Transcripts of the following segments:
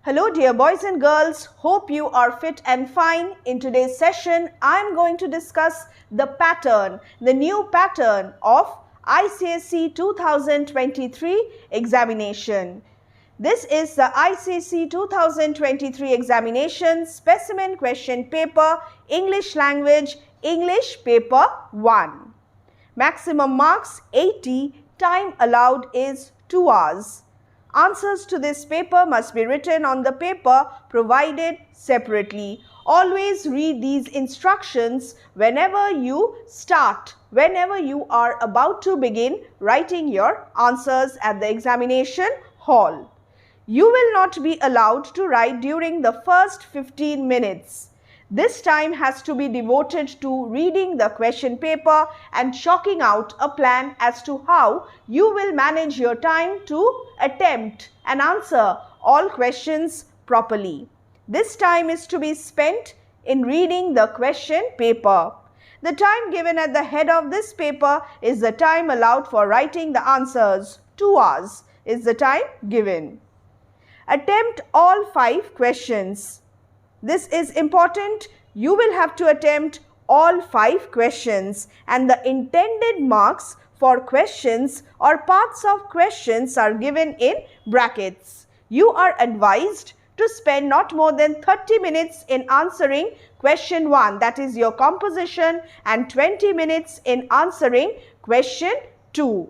Hello dear boys and girls, hope you are fit and fine. In today's session, I am going to discuss the new pattern of Icse 2023 examination. This is the Icse 2023 examination specimen question paper, English language, English paper 1. Maximum marks 80, time allowed is 2 hours. Answers to this paper must be written on the paper provided separately. Always read these instructions whenever you are about to begin writing your answers at the examination hall. You will not be allowed to write during the first 15 minutes. This time has to be devoted to reading the question paper and chalking out a plan as to how you will manage your time to attempt and answer all questions properly. This time is to be spent in reading the question paper. The time given at the head of this paper is the time allowed for writing the answers. 2 hours is the time given. Attempt all 5 questions. This is important. You will have to attempt all 5 questions and the intended marks for questions or parts of questions are given in brackets. You are advised to spend not more than 30 minutes in answering question 1, that is your composition, and 20 minutes in answering question 2.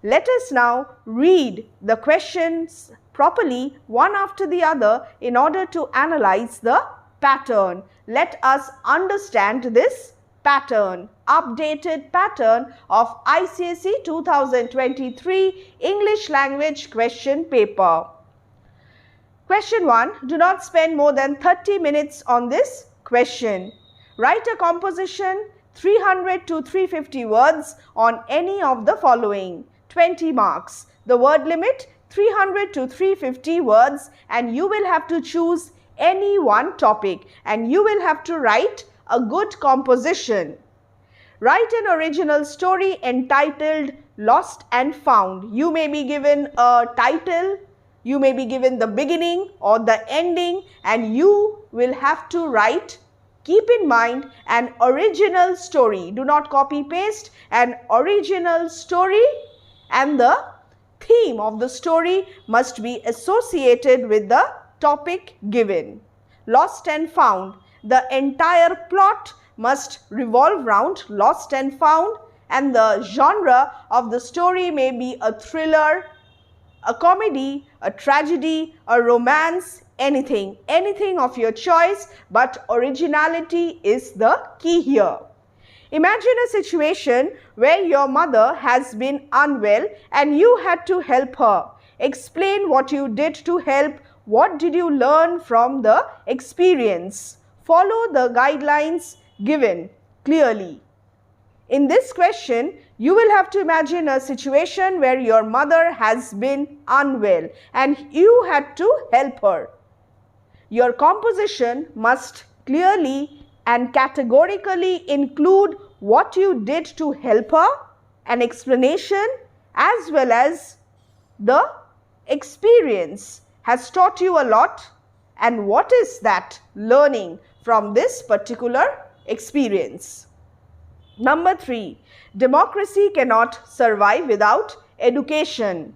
Let us now read the questions properly one after the other in order to analyze the pattern. Let us understand this pattern, updated pattern of Icse 2023 English language question paper. Question 1. Do not spend more than 30 minutes on this question. Write a composition 300 to 350 words on any of the following. 20 marks. The word limit 300 to 350 words, and you will have to choose any one topic and you will have to write a good composition. Write an original story entitled Lost and Found. You may be given a title, you may be given the beginning or the ending, and you will have to write, keep in mind, an original story. Do not copy paste, an original story, and the theme of the story must be associated with the topic given. Lost and found. The entire plot must revolve around lost and found, and the genre of the story may be a thriller, a comedy, a tragedy, a romance, anything of your choice, but originality is the key here. Imagine a situation where your mother has been unwell and you had to help her. Explain what you did to help. What did you learn from the experience? Follow the guidelines given clearly. In this question, you will have to imagine a situation where your mother has been unwell and you had to help her. Your composition must clearly and categorically include what you did to help her, an explanation, as well as the experience has taught you a lot, and what is that learning from this particular experience. Number 3, democracy cannot survive without education.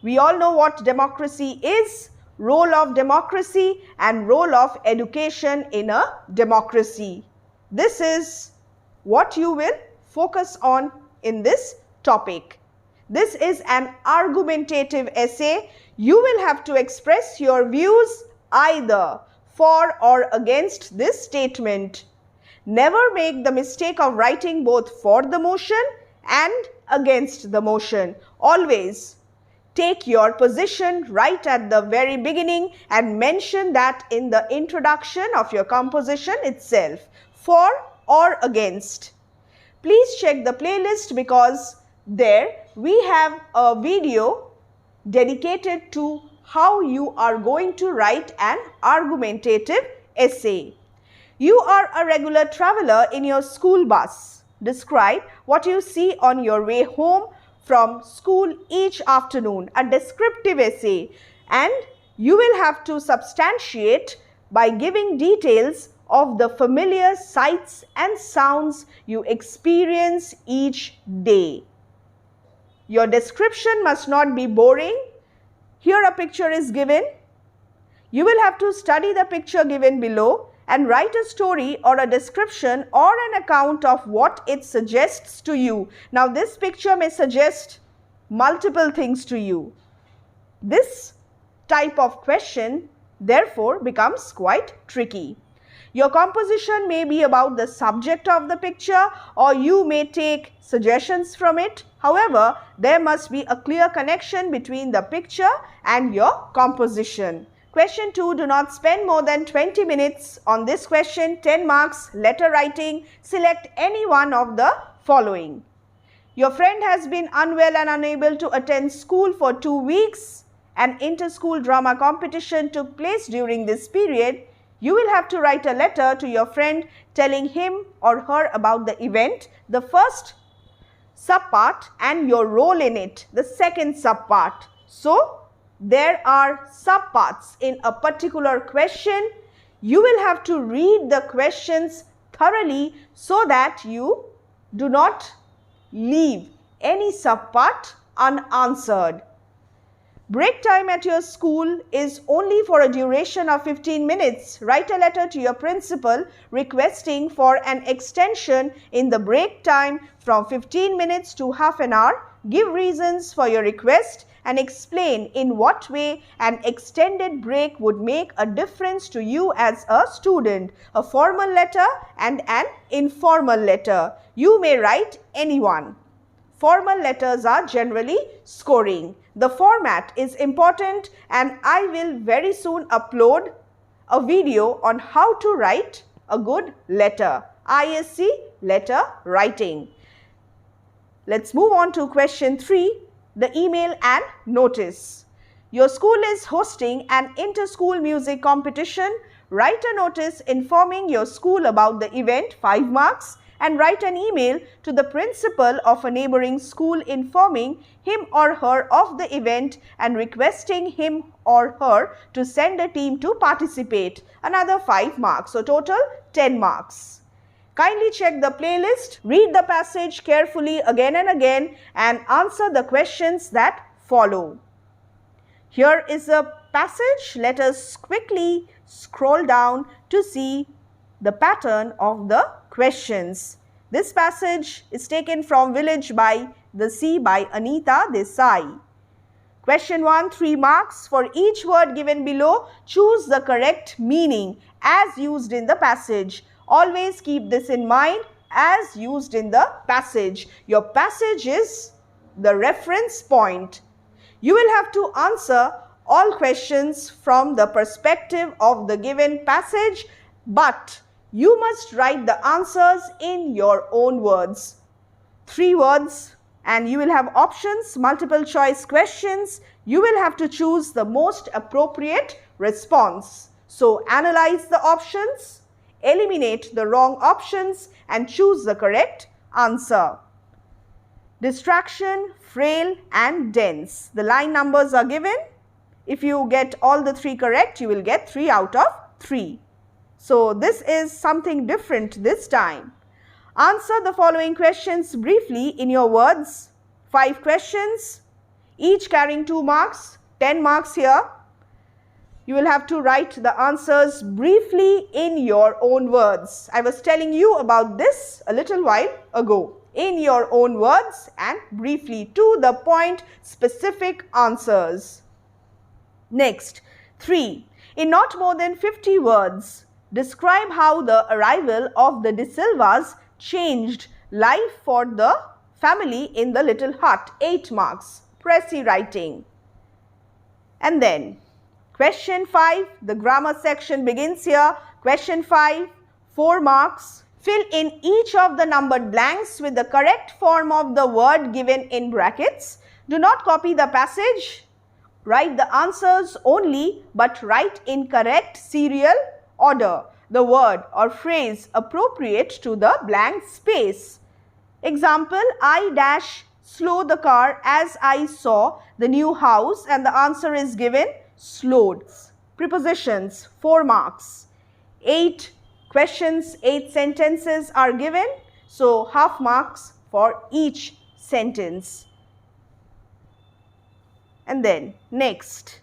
We all know what democracy is, role of democracy and role of education in a democracy. This is what you will focus on in this topic. This is an argumentative essay. You will have to express your views either for or against this statement. Never make the mistake of writing both for the motion and against the motion. Always take your position right at the very beginning and mention that in the introduction of your composition itself, for or against. Please check the playlist because there we have a video dedicated to how you are going to write an argumentative essay. You are a regular traveler in your school bus. Describe what you see on your way home from school each afternoon, a descriptive essay, and you will have to substantiate by giving details of the familiar sights and sounds you experience each day. Your description must not be boring. Here a picture is given. You will have to study the picture given below and write a story or a description or an account of what it suggests to you. Now this picture may suggest multiple things to you. This type of question therefore becomes quite tricky. Your composition may be about the subject of the picture or you may take suggestions from it. However, there must be a clear connection between the picture and your composition. Question 2, do not spend more than 20 minutes on this question. 10 marks, letter writing. Select any one of the following. Your friend has been unwell and unable to attend school for 2 weeks. An inter-school drama competition took place during this period. You will have to write a letter to your friend telling him or her about the event, the first subpart, and your role in it, the second subpart. So, there are subparts in a particular question. You will have to read the questions thoroughly so that you do not leave any subpart unanswered. Break time at your school is only for a duration of 15 minutes. Write a letter to your principal requesting for an extension in the break time from 15 minutes to half an hour. Give reasons for your request and explain in what way an extended break would make a difference to you as a student. A formal letter and an informal letter. You may write any one. Formal letters are generally scoring. The format is important and I will very soon upload a video on how to write a good letter. Icse, letter writing. Let's move on to question 3, the email and notice. Your school is hosting an inter-school music competition. Write a notice informing your school about the event, 5 marks. And write an email to the principal of a neighboring school informing him or her of the event and requesting him or her to send a team to participate. Another 5 marks, so total 10 marks. Kindly check the playlist, read the passage carefully again and again and answer the questions that follow. Here is a passage. Let us quickly scroll down to see the pattern of the questions. This passage is taken from Village by the Sea by Anita Desai. Question 1, 3 marks. For each word given below, choose the correct meaning as used in the passage. Always keep this in mind, as used in the passage. Your passage is the reference point. You will have to answer all questions from the perspective of the given passage, but you must write the answers in your own words. 3 words and you will have options, multiple choice questions. You will have to choose the most appropriate response. So analyze the options, eliminate the wrong options and choose the correct answer. Distraction, frail and dense. The line numbers are given. If you get all the 3 correct, you will get 3 out of 3. So this is something different this time. Answer the following questions briefly in your words. 5 questions, each carrying 2 marks, 10 marks here. You will have to write the answers briefly in your own words. I was telling you about this a little while ago. In your own words and briefly, to the point, specific answers. Next, 3. In not more than 50 words, describe how the arrival of the De Silvas changed life for the family in the little hut. 8 marks. Précis writing. And then question 5, the grammar section begins here. Question 5, 4 marks. Fill in each of the numbered blanks with the correct form of the word given in brackets. Do not copy the passage. Write the answers only, but write in correct serial order the word or phrase appropriate to the blank space. Example, I dash slow the car as I saw the new house, and the answer is given. slowed. Prepositions, 4 marks. 8 questions, 8 sentences are given, so half marks for each sentence. And then next,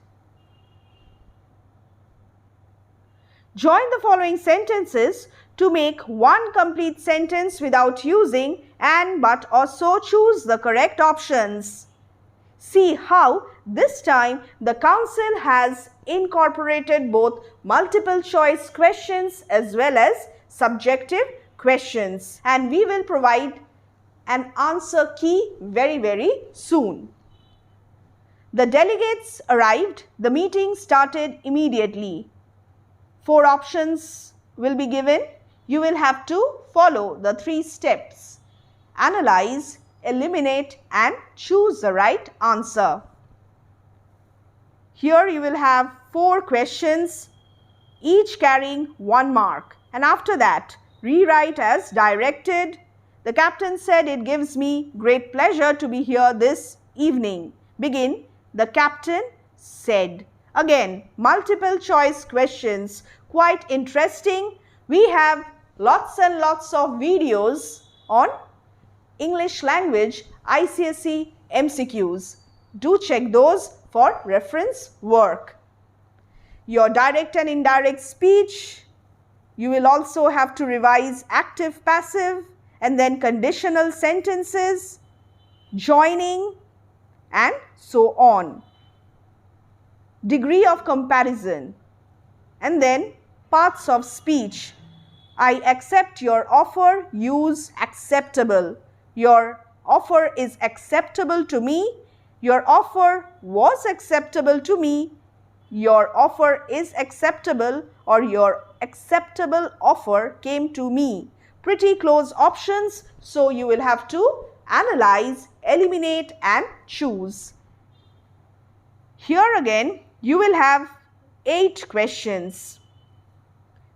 join the following sentences to make one complete sentence without using and, but or so. Choose the correct options. See how this time the council has incorporated both multiple choice questions as well as subjective questions, and we will provide an answer key very soon. The delegates arrived. The meeting started immediately. 4 options will be given. You will have to follow the 3 steps. Analyze, eliminate and choose the right answer. Here you will have 4 questions, each carrying 1 mark. And after that, rewrite as directed. The captain said, "It gives me great pleasure to be here this evening." Begin, "The captain said." Again, multiple choice questions, quite interesting. We have lots and lots of videos on English language ICSE MCQs. Do check those for reference work. Your direct and indirect speech, you will also have to revise active, passive, and then conditional sentences, joining, and so on. Degree of comparison, and then parts of speech. I accept your offer, use acceptable. Your offer is acceptable to me. Your offer was acceptable to me. Your offer is acceptable, or your acceptable offer came to me. Pretty close options, so you will have to analyze, eliminate and choose. Here again, you will have 8 questions.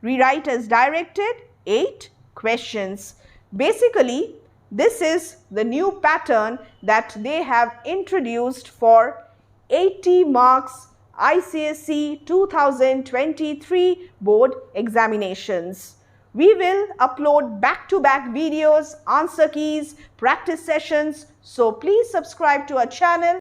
Rewrite as directed, 8 questions. Basically, this is the new pattern that they have introduced for 80 marks ICSE 2023 board examinations. We will upload back-to-back videos, answer keys, practice sessions. So please subscribe to our channel.